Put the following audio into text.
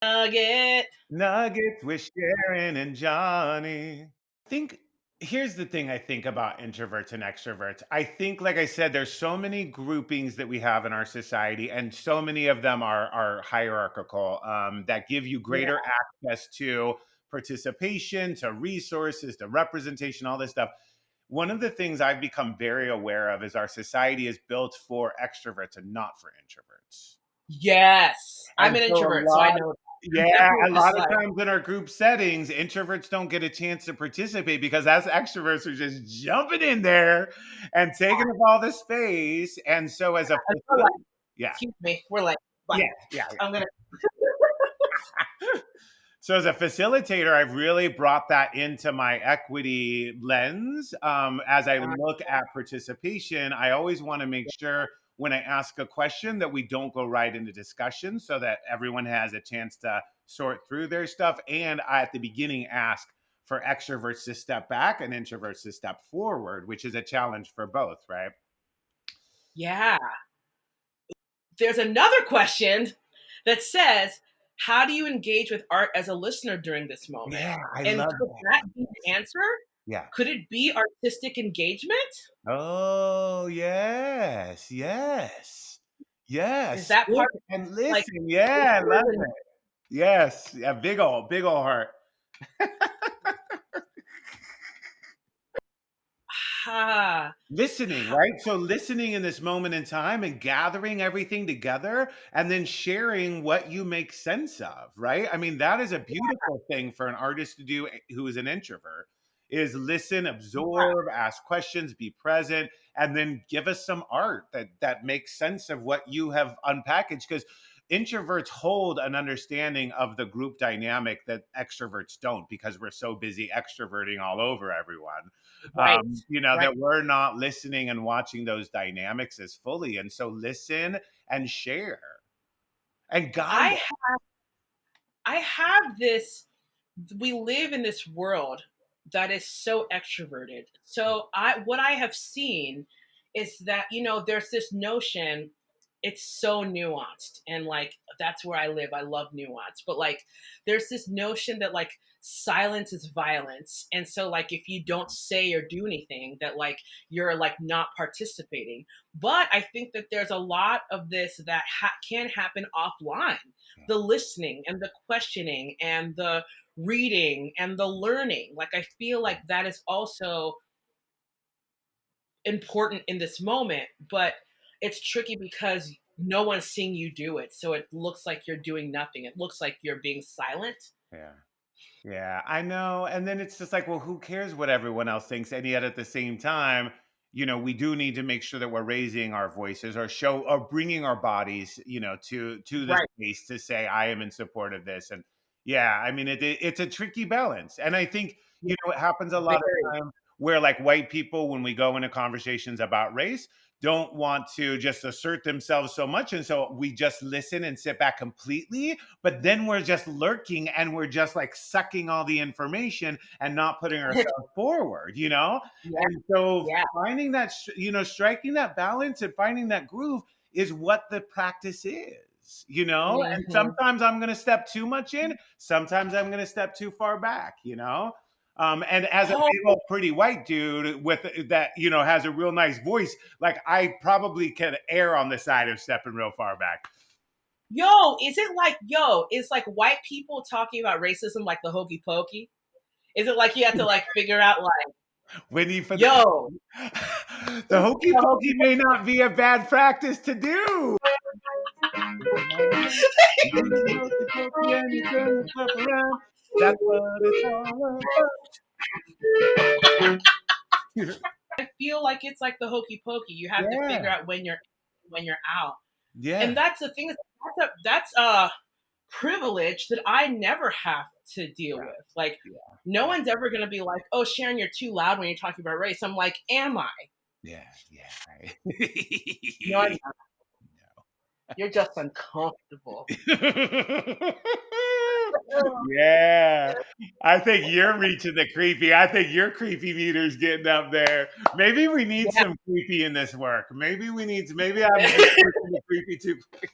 Nugget. Nuggets with Sharon and Johnny. Think Here's the thing I think about introverts and extroverts. I think, like I said, there's so many groupings that we have in our society, and so many of them are hierarchical, that give you Yeah. greater access to participation, to resources, to representation, all this stuff. One of the things I've become very aware of is our society is built for extroverts and not for introverts. Yes. I'm And an so a introvert, so I lot know. I'm Yeah, definitely a just lot of like, times in our group settings, introverts don't get a chance to participate because us extroverts are just jumping in there and taking up all the space. And so as a we're like, yeah, excuse me, we're like, yeah, yeah, I'm gonna. yeah. So as a facilitator, I've really brought that into my equity lens. As I look at participation, I always want to make sure when I ask a question that we don't go right into discussion so that everyone has a chance to sort through their stuff. And I, at the beginning, ask for extroverts to step back and introverts to step forward, which is a challenge for both, right? Yeah. There's another question that says, how do you engage with art as a listener during this moment? Yeah, I And love could that be the answer? that. Could it be artistic engagement? Oh, yes, yes, Is yes. that Sit part and like listen. Yeah, I love listeners it. Yes, yeah, big ol' heart. ah, Listening, right? So listening in this moment in time and gathering everything together and then sharing what you make sense of, right? I mean, that is a beautiful thing for an artist to do who is an introvert is listen, absorb, ask questions, be present, and then give us some art that makes sense of what you have unpackaged. Because introverts hold an understanding of the group dynamic that extroverts don't because we're so busy extroverting all over everyone, right, right. that we're not listening and watching those dynamics as fully. And so listen and share and guide I it. I have this we live in this world that is so extroverted. So I what I have seen is that there's this notion, it's so nuanced, and like that's where I live. I love nuance. But like there's this notion that like silence is violence. And so like if you don't say or do anything, that like you're like not participating. But I think that there's a lot of this that can happen offline. The listening and the questioning and the reading and the learning. Like I feel like that is also important in this moment, but it's tricky because no one's seeing you do it. So it looks like you're doing nothing. It looks like you're being silent. Yeah. Yeah, I know. And then it's just like, well, who cares what everyone else thinks? And yet at the same time, we do need to make sure that we're raising our voices or bringing our bodies, to the Right. space to say, I am in support of this. And yeah, I mean, it's a tricky balance. And I think, Yeah, it happens a lot very. of time where like white people, when we go into conversations about race, don't want to just assert themselves so much. And so we just listen and sit back completely, but then we're just lurking and we're just like sucking all the information and not putting ourselves forward, Yeah, And so yeah. finding that, striking that balance and finding that groove is what the practice is, And Hmm. sometimes I'm going to step too much in, sometimes I'm going to step too far back, And as a Oh, big old pretty white dude with that, has a real nice voice, like I probably can err on the side of stepping real far back. is like white people talking about racism like the hokey pokey? Is it like you have to like figure out like, Winnie for the yo, the is it hokey the hokey pokey may not be a bad practice to do. You do the hokey pokey and you turn yourself around. That's what it's all about. I feel like it's like the hokey pokey. You have to figure Yeah, out when you're out. And yeah, that's the thing, that's a privilege that I never have to deal yeah, with. Like yeah, no one's ever gonna be like, "Oh, Sharon, you're too loud when you're talking about race." I'm like, "Am I?" yeah, yeah, right. No, I'm not. You're just uncomfortable. Yeah. I think you're reaching the creepy. I think your creepy meter's getting up there. Maybe we need Yeah. some creepy in this work. Maybe I'm just pushing the creepy too quick.